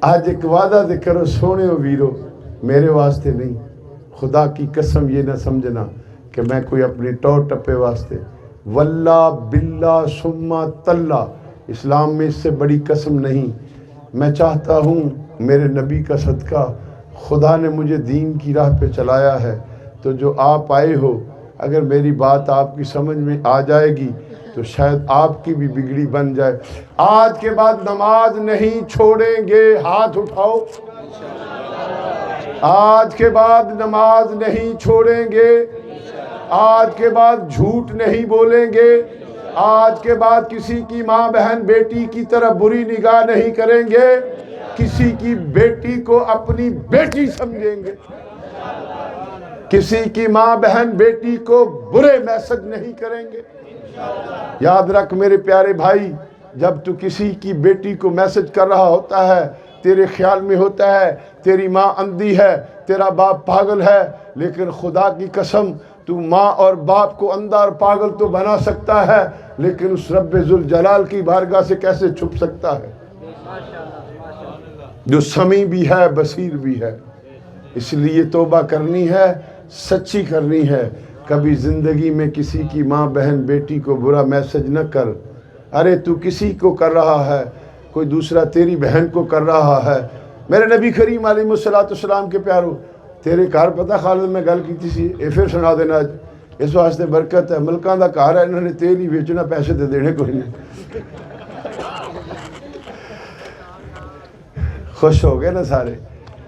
آج ایک وعدہ دے کرو سونے و ویرو، میرے واسطے نہیں، خدا کی قسم یہ نہ سمجھنا کہ میں کوئی اپنی ٹور ٹپے واسطے، واللہ باللہ ثم تاللہ، اسلام میں اس سے بڑی قسم نہیں۔ میں چاہتا ہوں میرے نبی کا صدقہ، خدا نے مجھے دین کی راہ پہ چلایا ہے، تو جو آپ آئے ہو اگر میری بات آپ کی سمجھ میں آ جائے گی تو شاید آپ کی بھی بگڑی بن جائے۔ آج کے بعد نماز نہیں چھوڑیں گے، ہاتھ اٹھاؤ۔ آج کے بعد نماز نہیں چھوڑیں گے، آج کے بعد جھوٹ نہیں بولیں گے، آج کے بعد کسی کی ماں بہن بیٹی کی طرح بری نگاہ نہیں کریں گے، کسی کی بیٹی کو اپنی بیٹی سمجھیں گے، کسی کی ماں بہن بیٹی کو برے میسج نہیں کریں گے۔ یاد رکھ میرے پیارے بھائی، جب تو کسی کی بیٹی کو میسج کر رہا ہوتا ہے، تیرے خیال میں ہوتا ہے تیری ماں اندھی ہے، تیرا باپ پاگل ہے، لیکن خدا کی قسم تو ماں اور باپ کو اندھا اور پاگل تو بنا سکتا ہے، لیکن اس رب ذوالجلال کی بارگاہ سے کیسے چھپ سکتا ہے، جو سمیع بھی ہے بصیر بھی ہے۔ اس لیے توبہ کرنی ہے، سچی کرنی ہے۔ کبھی زندگی میں کسی کی ماں بہن بیٹی کو برا میسج نہ کر۔ ارے تو کسی کو کر رہا ہے، کوئی دوسرا تیری بہن کو کر رہا ہے۔ میرے نبی کریم علیہ السلام کے پیارو، تیرے گھر پتہ خالد میں گل کی سی، اے پھر سنا دینا، اس واسطے برکت ہے، ملکاں دا گھر ہے، انہوں نے تیل ہی بیچنا، پیسے دے دینے کوئی نہیں۔ خوش ہو گئے نا سارے؟